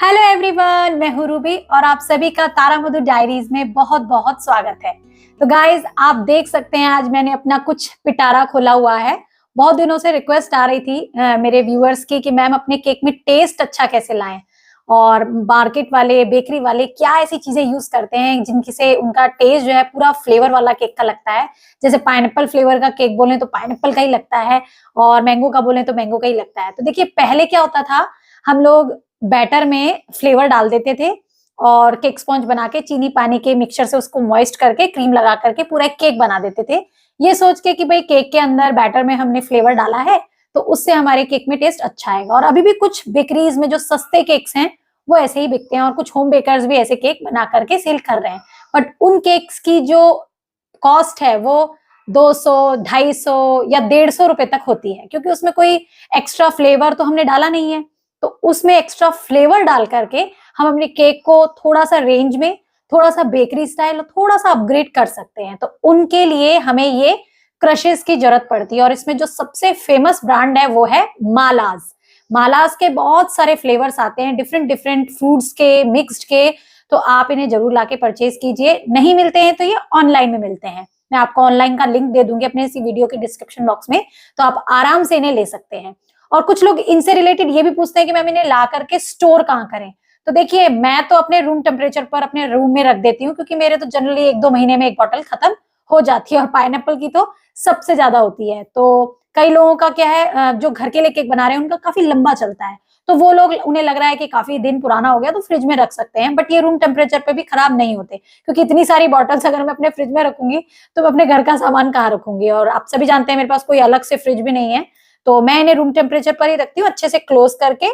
Hello everyone, मैं हूँ Ruby और आप सभी का तारा मधुर डायरीज में बहुत बहुत स्वागत है। तो गाइज, आप देख सकते हैं आज मैंने अपना कुछ पिटारा खोला हुआ है। बहुत दिनों से रिक्वेस्ट आ रही थी मेरे व्यूअर्स की कि मैम अपने केक में टेस्ट अच्छा कैसे लाएं, और मार्केट वाले बेकरी वाले क्या ऐसी चीजें यूज करते हैं जिनकी से उनका टेस्ट जो है पूरा फ्लेवर वाला केक का लगता है। जैसे पाइनएप्पल फ्लेवर का केक बोले तो पाइनएप्पल का ही लगता है, और मैंगो का बोले तो मैंगो का ही लगता है। तो देखिए, पहले क्या होता था, हम लोग बैटर में फ्लेवर डाल देते थे और केक स्पॉन्ज बना के चीनी पानी के मिक्सचर से उसको मॉइस्ट करके क्रीम लगा करके पूरा एक केक बना देते थे, ये सोच के कि भाई केक के अंदर बैटर में हमने फ्लेवर डाला है तो उससे हमारे केक में टेस्ट अच्छा आएगा। और अभी भी कुछ बेकरीज में जो सस्ते केक्स हैं वो ऐसे ही बिकते हैं, और कुछ होम बेकर्स भी ऐसे केक बना करके सेल कर रहे हैं। बट उन केक्स की जो कॉस्ट है वो 200, 250 या 150 रुपए तक होती है, क्योंकि उसमें कोई एक्स्ट्रा फ्लेवर तो हमने डाला नहीं है। तो उसमें एक्स्ट्रा फ्लेवर डाल करके हम अपने केक को थोड़ा सा रेंज में, थोड़ा सा बेकरी स्टाइल और थोड़ा सा अपग्रेड कर सकते हैं। तो उनके लिए हमें ये क्रशेस की जरूरत पड़ती है, और इसमें जो सबसे फेमस ब्रांड है वो है मालाज। मालाज के बहुत सारे फ्लेवर्स आते हैं, डिफरेंट डिफरेंट फ्रूट्स के, मिक्स्ड के। तो आप इन्हें जरूर लाके परचेज कीजिए। नहीं मिलते हैं तो ये ऑनलाइन में मिलते हैं, मैं आपको ऑनलाइन का लिंक दे दूंगी अपने इसी वीडियो के डिस्क्रिप्शन बॉक्स में, तो आप आराम से इन्हें ले सकते हैं। और कुछ लोग इनसे रिलेटेड ये भी पूछते हैं कि मैम इन्हें ला करके स्टोर कहाँ करें। तो देखिए, मैं तो अपने रूम टेम्परेचर पर अपने रूम में रख देती हूँ, क्योंकि मेरे तो जनरली 1-2 महीने में एक बॉटल खत्म हो जाती है, और पाइनएप्पल की तो सबसे ज्यादा होती है। तो कई लोगों का क्या है, जो घर के लिए केक बना रहे हैं उनका काफी लंबा चलता है, तो वो लोग, उन्हें लग रहा है कि काफी दिन पुराना हो गया तो फ्रिज में रख सकते हैं। बट ये रूम टेम्परेचर पे भी खराब नहीं होते, क्योंकि इतनी सारी बॉटल्स अगर मैं अपने फ्रिज में रखूंगी तो मैं अपने घर का सामान कहाँ रखूंगी। और आप सभी जानते हैं मेरे पास कोई अलग से फ्रिज भी नहीं है, तो मैं इन्हें रूम टेम्परेचर पर ही रखती हूँ, अच्छे से क्लोज करके।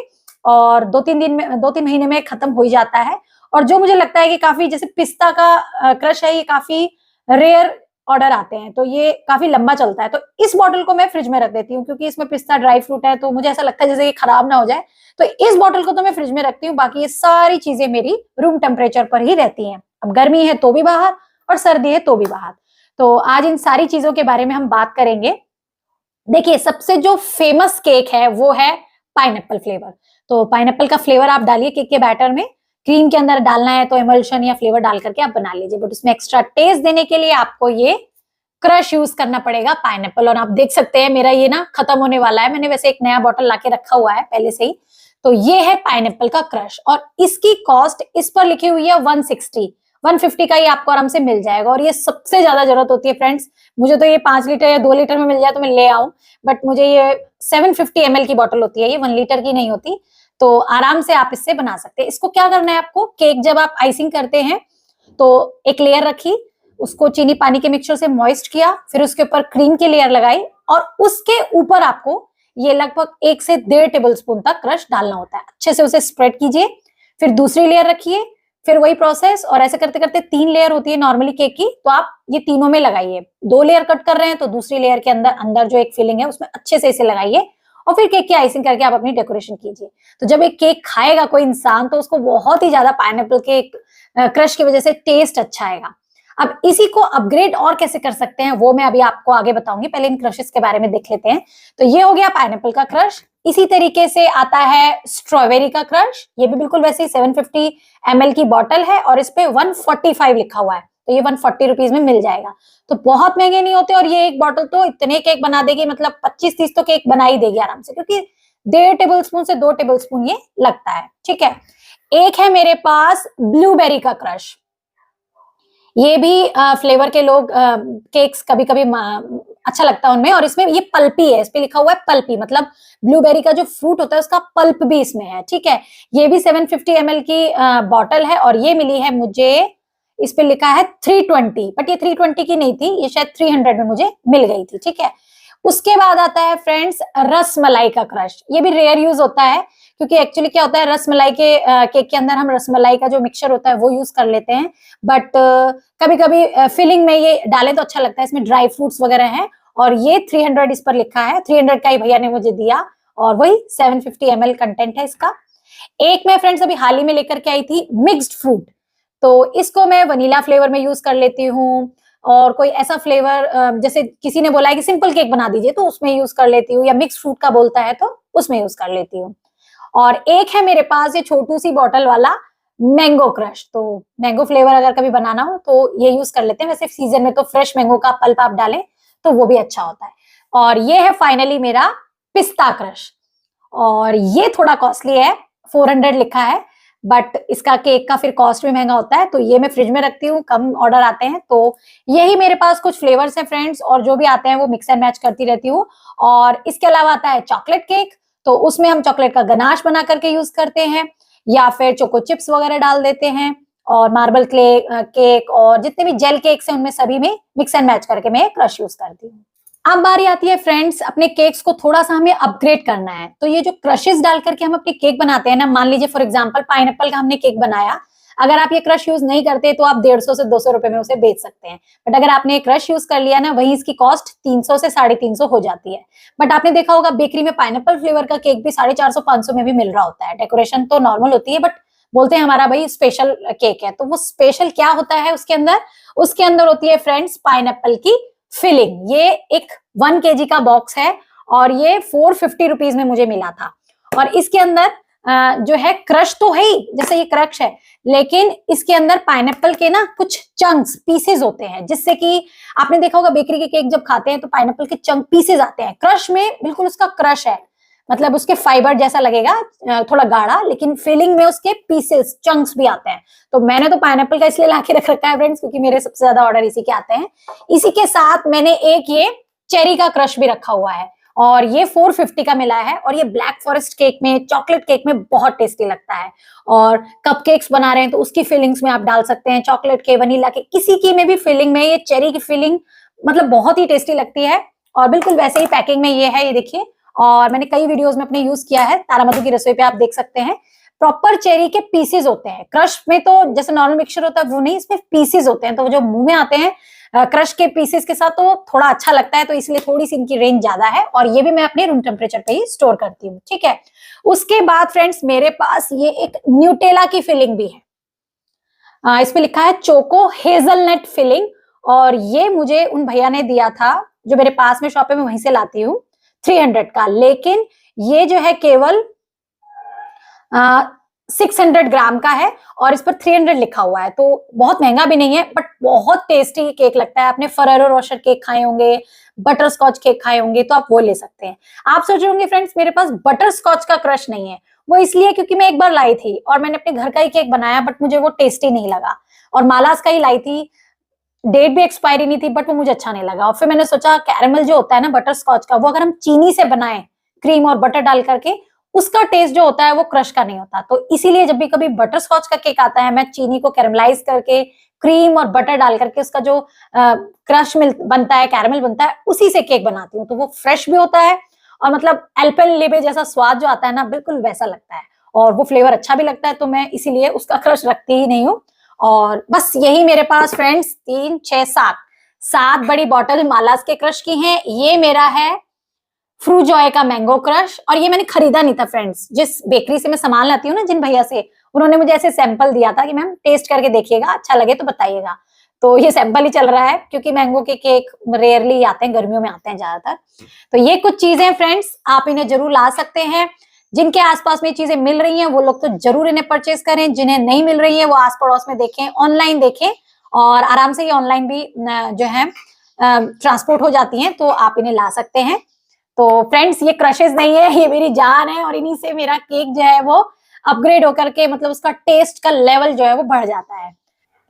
और 2-3 दिन में, 2-3 महीने में खत्म हो ही जाता है। और जो मुझे लगता है कि काफी, जैसे पिस्ता का क्रश है, ये काफी रेयर ऑर्डर आते हैं, तो ये काफी लंबा चलता है। तो इस बॉटल को मैं फ्रिज में रख देती हूँ, क्योंकि इसमें पिस्ता ड्राई फ्रूट है, तो मुझे ऐसा लगता है जैसे ये खराब ना हो जाए। तो इस बॉटल को तो मैं फ्रिज में रखती हूँ, बाकी ये सारी चीजें मेरी रूम टेम्परेचर पर ही रहती हैं। अब गर्मी है तो भी बाहर, और सर्दी है तो भी बाहर। तो आज इन सारी चीजों के बारे में हम बात करेंगे। देखिए, सबसे जो फेमस केक है वो है पाइनएप्पल फ्लेवर। तो पाइनएप्पल का फ्लेवर आप डालिए केक के बैटर में, क्रीम के अंदर डालना है तो एमल्शन या फ्लेवर डाल करके आप बना लीजिए। बट उसमें एक्स्ट्रा टेस्ट देने के लिए आपको ये क्रश यूज करना पड़ेगा पाइनएप्पल। और आप देख सकते हैं मेरा ये ना खत्म होने वाला है, मैंने वैसे एक नया बॉटल लाके रखा हुआ है पहले से ही। तो ये है पाइनएप्पल का क्रश, और इसकी कॉस्ट इस पर लिखी हुई है 160, 150 का ही आपको आराम से मिल जाएगा। और ये सबसे ज्यादा जरूरत होती है फ्रेंड्स, मुझे तो ये 5 लीटर या 2 लीटर में मिल जाए तो मैं ले आऊं, बट मुझे ये 750 ml की बॉटल होती है, ये 1 लीटर की नहीं होती। तो आराम से आप इससे बना सकते हैं। इसको क्या करना है आपको, केक जब आप आइसिंग करते हैं तो एक लेयर रखी, उसको चीनी पानी के मिक्सचर से मॉइस्ट किया, फिर उसके ऊपर क्रीम की लेयर लगाई, और उसके ऊपर आपको ये लगभग 1 से 1.5 टेबल स्पून तक क्रश डालना होता है। अच्छे से उसे स्प्रेड कीजिए, फिर दूसरी लेयर रखिए, फिर वही प्रोसेस, और ऐसे करते करते 3 लेयर होती है नॉर्मली केक की, तो आप ये तीनों में लगाइए। 2 लेयर कट कर रहे हैं तो दूसरी लेयर के अंदर अंदर जो एक फिलिंग है उसमें अच्छे से इसे लगाइए, और फिर केक की आइसिंग करके आप अपनी डेकोरेशन कीजिए। तो जब एक केक खाएगा कोई इंसान तो उसको बहुत ही ज्यादा पाइनएप्पल के क्रश की वजह से टेस्ट अच्छा आएगा। अब इसी को अपग्रेड और कैसे कर सकते हैं वो मैं अभी आपको आगे बताऊंगी, पहले इन क्रशेस के बारे में देख लेते हैं। तो ये हो गया पाइनएप्पल का क्रश। इसी तरीके से आता है स्ट्रॉबेरी का क्रश, ये भी बिल्कुल वैसे ही 750 ml की बॉटल है, और इस पे 145 लिखा हुआ है, तो ये 140 रुपीज में मिल जाएगा। तो बहुत महंगे नहीं होते, और ये एक बॉटल तो इतने केक बना देगी, मतलब 25-30 तो केक बना ही देगी आराम से, क्योंकि 1.5 टेबल स्पून से 2 टेबल स्पून ये लगता है। ठीक है, एक है मेरे पास ब्लूबेरी का क्रश। ये भी फ्लेवर के लोग केक्स कभी कभी अच्छा लगता है उनमें, और इसमें ये पल्पी है, इस पे लिखा हुआ है पल्पी, मतलब ब्लूबेरी का जो फ्रूट होता है उसका पल्प भी इसमें है। ठीक है, ये भी 750 ml की बॉटल है, और ये मिली है मुझे, इस पे लिखा है 320, बट ये 320 की नहीं थी, ये शायद 300 में मुझे मिल गई थी। ठीक है, उसके बाद आता है फ्रेंड्स रस मलाई का क्रश। ये भी रेयर यूज होता है, क्योंकि एक्चुअली क्या होता है, रस मलाई के केक के अंदर हम रस मलाई का जो मिक्सचर होता है वो यूज कर लेते हैं, बट कभी कभी फिलिंग में ये डालें तो अच्छा लगता है, इसमें ड्राई फ्रूट्स वगैरह हैं। और ये 300 इस पर लिखा है, 300 का ही भैया ने मुझे दिया, और वही 750 ml कंटेंट है इसका। एक मैं फ्रेंड्स अभी हाल ही में लेकर के आई थी मिक्स्ड फ्रूट, तो इसको मैं वनीला फ्लेवर में यूज कर लेती हूँ, और कोई ऐसा फ्लेवर जैसे किसी ने बोला है कि सिंपल केक बना दीजिए तो उसमें यूज कर लेती हूँ, या मिक्स फ्रूट का बोलता है तो उसमें यूज कर लेती हूँ। और एक है मेरे पास ये छोटू सी बॉटल वाला मैंगो क्रश। तो मैंगो फ्लेवर अगर कभी बनाना हो तो ये यूज कर लेते हैं। वैसे सीजन में तो फ्रेश मैंगो का पल्प आप डालें तो वो भी अच्छा होता है। और ये है फाइनली मेरा पिस्ता क्रश, और ये थोड़ा कॉस्टली है, 400 लिखा है, बट इसका केक का फिर कॉस्ट भी महंगा होता है, तो ये मैं फ्रिज में रखती हूँ, कम ऑर्डर आते हैं। तो यही मेरे पास कुछ फ्लेवर्स हैं फ्रेंड्स, और जो भी आते हैं वो मिक्स एंड मैच करती रहती हूँ। और इसके अलावा आता है चॉकलेट केक, तो उसमें हम चॉकलेट का गनाश बना करके यूज करते हैं, या फिर चोको चिप्स वगैरह डाल देते हैं, और मार्बल केक और जितने भी जेल केक्स हैं उनमें सभी में मिक्स एंड मैच करके मैं क्रश यूज करती हूँ। अब बारी आती है फ्रेंड्स, अपने केक्स को थोड़ा सा हमें अपग्रेड करना है। तो ये जो क्रशेस डाल करके हम अपने केक बनाते हैं ना, मान लीजिए फॉर एग्जांपल पाइनएप्पल का हमने केक बनाया, अगर आप ये क्रश यूज नहीं करते तो आप 150 से 200 रुपए में उसे बेच सकते हैं। बट अगर आपने ये क्रश यूज कर लिया ना, वही इसकी कॉस्ट 300 से 350 हो जाती है। बट आपने देखा होगा बेकरी में पाइनएप्पल फ्लेवर का केक भी 450 500 में भी मिल रहा होता है। डेकोरेशन तो नॉर्मल होती है, बट बोलते हैं हमारा भाई स्पेशल केक है। तो वो स्पेशल क्या होता है उसके अंदर होती है फ्रेंड्स पाइनएप्पल की फिलिंग। ये एक 1 kg का बॉक्स है, और ये 450 रुपीज में मुझे मिला था। और इसके अंदर जो है क्रश तो है ही, जैसे ये क्रश है, लेकिन इसके अंदर पाइनएप्पल के ना कुछ चंक्स पीसेस होते हैं, जिससे कि आपने देखा होगा बेकरी के केक जब खाते हैं तो पाइनएप्पल के चंक पीसेस आते हैं। क्रश में बिल्कुल उसका क्रश है, मतलब उसके फाइबर जैसा लगेगा, थोड़ा गाढ़ा, लेकिन फिलिंग में उसके पीसेस चंक्स भी आते हैं। तो मैंने तो पाइनएप्पल का इसलिए लाके रख रखा है फ्रेंड्स, क्योंकि मेरे सबसे ज्यादा ऑर्डर इसी के आते हैं। इसी के साथ मैंने एक ये चेरी का क्रश भी रखा हुआ है, और ये 450 का मिला है। और ये ब्लैक फॉरेस्ट केक में, चॉकलेट केक में बहुत टेस्टी लगता है। और कपकेक्स बना रहे हैं तो उसकी फिलिंग्स में आप डाल सकते हैं, चॉकलेट के, वनीला के, किसी की में भी फिलिंग में ये चेरी की फिलिंग मतलब बहुत ही टेस्टी लगती है। और बिल्कुल वैसे ही पैकिंग में ये है, ये देखिए। और मैंने कई वीडियोस में अपने यूज किया है, तारा मधु की रसोई पे आप देख सकते हैं। प्रॉपर चेरी के पीसेस होते हैं। क्रश में तो जैसे नॉर्मल मिक्सचर होता है वो नहीं, इसमें पीसेस होते हैं, तो वो जो मुंह में आते हैं क्रश के पीसेस के साथ तो थोड़ा अच्छा लगता है। तो इसलिए थोड़ी सी इनकी रेंज ज्यादा है, और ये भी मैं अपने रूम टेम्परेचर पे ही स्टोर करती हूँ, ठीक है। उसके बाद फ्रेंड्स मेरे पास ये एक न्यूटेला की फिलिंग भी है। इस पे लिखा है चोको हेजलनट फिलिंग, और ये मुझे उन भैया ने दिया था जो मेरे पास में शॉप है, मैं वहीं से लाती हूँ, 300 का। लेकिन ये जो है केवल 600 ग्राम का है, और इस पर 300 लिखा हुआ है। तो बहुत महंगा भी नहीं है, बट बहुत टेस्टी केक लगता है। आपने फरेरो रोशर केक खाए होंगे, बटर स्कॉच केक खाए होंगे, तो आप वो ले सकते हैं। आप सोच रहे होंगे फ्रेंड्स मेरे पास बटर स्कॉच का क्रश नहीं है, वो इसलिए क्योंकि मैं एक बार लाई थी और मैंने अपने घर का ही केक बनाया, बट मुझे वो टेस्टी नहीं लगा। और मालास का ही लाई थी, डेट भी एक्सपायरी नहीं थी, बट वो मुझे अच्छा नहीं लगा। और फिर मैंने सोचा कैरेमल जो होता है ना बटर स्कॉच का, वो अगर हम चीनी से बनाएं, क्रीम और बटर डाल करके, उसका टेस्ट जो होता है वो क्रश का नहीं होता। तो इसीलिए जब भी कभी बटर स्कॉच का केक आता है, मैं चीनी को कैरेमलाइज करके, क्रीम और बटर डाल करके उसका जो क्रश बनता है, कैरेमल बनता है, उसी से केक बनाती हूँ। तो वो फ्रेश भी होता है, और मतलब एल्पेनलिबे जैसा स्वाद जो आता है ना, बिल्कुल वैसा लगता है, और वो फ्लेवर अच्छा भी लगता है। तो मैं इसीलिए उसका क्रश रखती ही नहीं हूँ। और बस यही मेरे पास फ्रेंड्स 3 6 7 बड़ी बॉटल मालास के क्रश की हैं। ये मेरा है फ्रूजॉय का मैंगो क्रश, और ये मैंने खरीदा नहीं था फ्रेंड्स। जिस बेकरी से मैं सामान लाती हूँ ना, जिन भैया से, उन्होंने मुझे ऐसे सैंपल दिया था कि मैम टेस्ट करके देखिएगा, अच्छा लगे तो बताइएगा। तो ये सैंपल ही चल रहा है, क्योंकि मैंगो के केक रेयरली आते हैं, गर्मियों में आते हैं ज्यादातर। तो ये कुछ चीजें फ्रेंड्स, आप इन्हें जरूर ला सकते हैं। जिनके आसपास में चीजें मिल रही हैं वो लोग तो जरूर इन्हें परचेज करें, जिन्हें नहीं मिल रही है वो आस पड़ोस में देखें, ऑनलाइन देखें, और आराम से ये ऑनलाइन भी जो है ट्रांसपोर्ट हो जाती हैं, तो आप इन्हें ला सकते हैं। तो फ्रेंड्स ये क्रशेस नहीं है, ये मेरी जान है, और इन्हीं से मेरा केक जो है वो अपग्रेड होकर के, मतलब उसका टेस्ट का लेवल जो है वो बढ़ जाता है।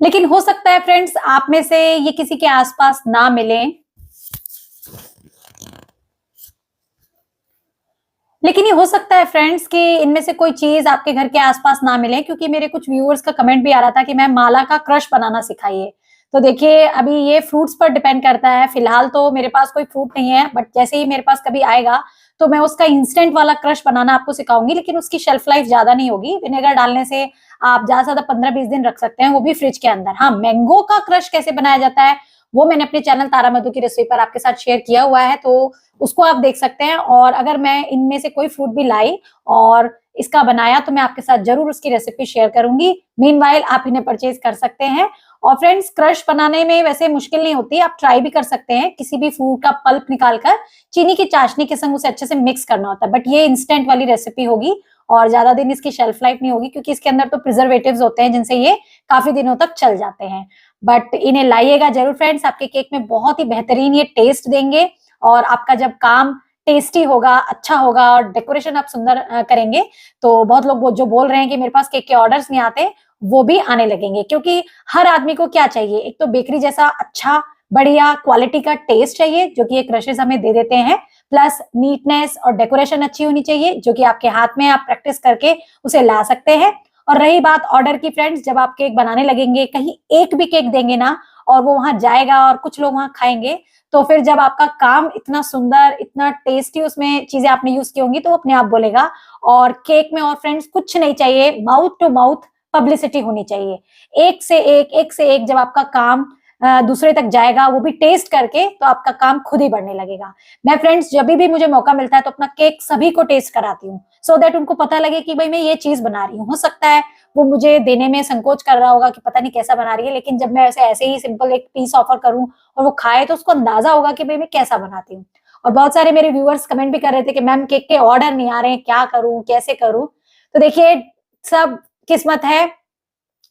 लेकिन हो सकता है फ्रेंड्स आप में से ये किसी के आसपास ना मिले, लेकिन ये हो सकता है फ्रेंड्स कि इनमें से कोई चीज आपके घर के आसपास ना मिले, क्योंकि मेरे कुछ व्यूअर्स का कमेंट भी आ रहा था कि मैम माला का क्रश बनाना सिखाइए। तो देखिए अभी ये फ्रूट्स पर डिपेंड करता है। फिलहाल तो मेरे पास कोई फ्रूट नहीं है, बट जैसे ही मेरे पास कभी आएगा तो मैं उसका इंस्टेंट वाला क्रश बनाना आपको सिखाऊंगी। लेकिन उसकी शेल्फ लाइफ ज्यादा नहीं होगी, विनेगर डालने से आप ज्यादा से ज्यादा 15-20 दिन रख सकते हैं, वो भी फ्रिज के अंदर। हाँ, मैंगो का क्रश कैसे बनाया जाता है वो मैंने अपने चैनल तारा मधु की रसोई पर आपके साथ शेयर किया हुआ है, तो उसको आप देख सकते हैं। और अगर मैं इनमें से कोई फ्रूट भी लाई और इसका बनाया तो मैं आपके साथ जरूर उसकी रेसिपी शेयर करूंगी। मीनवाइल आप इन्हें परचेज कर सकते हैं। और फ्रेंड्स क्रश बनाने में वैसे मुश्किल नहीं होती, आप ट्राई भी कर सकते हैं। किसी भी फ्रूट का पल्प निकालकर चीनी की चाशनी के संग उसे अच्छे से मिक्स करना होता है, बट ये इंस्टेंट वाली रेसिपी होगी और ज्यादा दिन इसकी शेल्फ लाइफ नहीं होगी, क्योंकि इसके अंदर तो प्रिजर्वेटिव्स होते हैं जिनसे ये काफी दिनों तक चल जाते हैं। बट इन्हें लाइएगा जरूर फ्रेंड्स, आपके केक में बहुत ही बेहतरीन ये टेस्ट देंगे, और आपका जब काम टेस्टी होगा, अच्छा होगा, और डेकोरेशन आप सुंदर करेंगे, तो बहुत लोग जो बोल रहे हैं कि मेरे पास केक के ऑर्डर्स नहीं आते, वो भी आने लगेंगे। क्योंकि हर आदमी को क्या चाहिए, एक तो बेकरी जैसा अच्छा बढ़िया क्वालिटी का टेस्ट चाहिए, जो कि एक क्रशेस हमें दे देते हैं, प्लस नीटनेस और डेकोरेशन अच्छी होनी चाहिए, जो कि आपके हाथ में आप प्रैक्टिस करके उसे ला सकते हैं। और रही बात ऑर्डर की फ्रेंड्स, जब आप केक बनाने लगेंगे, कहीं एक भी केक देंगे ना और वो वहां जाएगा और कुछ लोग वहां खाएंगे, तो फिर जब आपका काम इतना सुंदर, इतना टेस्टी उसमें चीजें आपने यूज की होंगी, तो वो अपने आप बोलेगा। और केक में और फ्रेंड्स कुछ नहीं चाहिए, माउथ टू माउथ पब्लिसिटी होनी चाहिए। एक से एक जब आपका काम दूसरे तक जाएगा, वो भी टेस्ट करके, तो आपका काम खुद ही बढ़ने लगेगा। मैं फ्रेंड्स जब भी मुझे मौका मिलता है तो अपना केक सभी को टेस्ट कराती हूँ, सो दैट उनको पता लगे कि भाई मैं ये चीज बना रही हूँ। हो सकता है वो मुझे देने में संकोच कर रहा होगा कि पता नहीं कैसा बना रही है, लेकिन जब मैं ऐसे ही सिंपल एक पीस ऑफर करूं और वो खाए, तो उसको अंदाजा होगा कि भाई मैं कैसा बनाती हूँ। और बहुत सारे मेरे व्यूअर्स कमेंट भी कर रहे थे कि मैम केक के ऑर्डर नहीं आ रहे हैं, क्या करूं, कैसे करूं। तो देखिए, सब किस्मत है,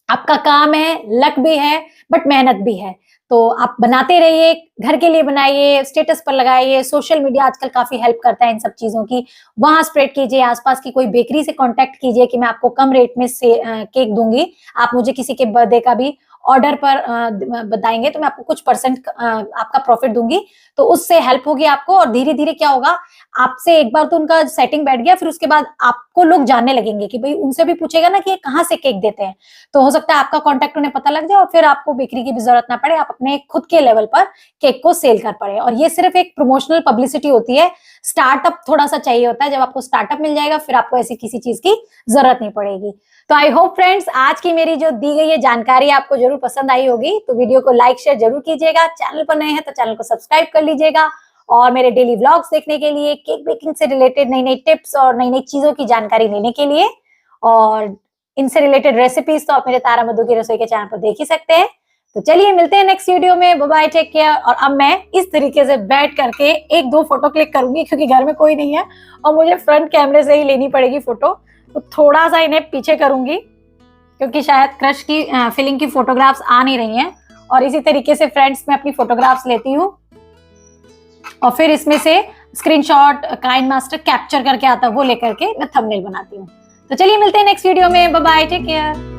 आपका काम है, लक भी है, बट मेहनत भी है। तो आप बनाते रहिए, घर के लिए बनाइए, स्टेटस पर लगाइए, सोशल मीडिया आजकल काफी हेल्प करता है इन सब चीजों की, वहां स्प्रेड कीजिए, आसपास की कोई बेकरी से कांटेक्ट कीजिए कि मैं आपको कम रेट में से केक दूंगी, आप मुझे किसी के बर्थडे का भी ऑर्डर पर बताएंगे तो मैं आपको कुछ परसेंट आपका प्रॉफिट दूंगी। तो उससे हेल्प होगी आपको, और धीरे धीरे क्या होगा, आपसे एक बार तो उनका सेटिंग बैठ गया, फिर उसके बाद आपको लोग जानने लगेंगे कि भाई उनसे भी पूछेगा ना कि ये कहाँ से केक देते हैं, तो हो सकता है आपका कॉन्टेक्ट उन्हें पता लग जाए और फिर आपको बेकरी की भी जरूरत ना पड़े, आप अपने खुद के लेवल पर केक को सेल कर पड़े। और ये सिर्फ एक प्रमोशनल पब्लिसिटी होती है, स्टार्टअप थोड़ा सा चाहिए होता है, जब आपको स्टार्टअप मिल जाएगा फिर आपको ऐसी किसी चीज की जरूरत नहीं पड़ेगी। तो आई होप फ्रेंड्स आज की मेरी जो दी गई है जानकारी आपको जरूर पसंद आई होगी, तो वीडियो को लाइक शेयर जरूर कीजिएगा, चैनल पर नए हैं तो चैनल को सब्सक्राइब कर लीजिएगा, और मेरे डेली व्लॉग्स देखने के लिए, केक बेकिंग से रिलेटेड नई नई टिप्स और नई नई चीजों की जानकारी लेने के लिए, और इनसे रिलेटेड रेसिपीज तो आप मेरे तारा मधु की रसोई के चैनल पर देख ही सकते हैं। तो चलिए मिलते हैं नेक्स्ट वीडियो में, बाय बाय, टेक केयर। और अब मैं इस तरीके से बैठ करके एक दो फोटो क्लिक करूंगी, क्योंकि घर में कोई नहीं है और मुझे फ्रंट कैमरे से ही लेनी पड़ेगी फोटो, तो थोड़ा सा इन्हें पीछे करूंगी, क्योंकि शायद क्रश की फीलिंग की फोटोग्राफ्स आ नहीं रही हैं। और इसी तरीके से फ्रेंड्स मैं अपनी फोटोग्राफ्स लेती हूँ और फिर इसमें से स्क्रीनशॉट काइंड मास्टर कैप्चर करके आता है, वो लेकर के मैं थंबनेल बनाती हूँ। तो चलिए मिलते हैं नेक्स्ट वीडियो में, बाय बाय, टेक केयर।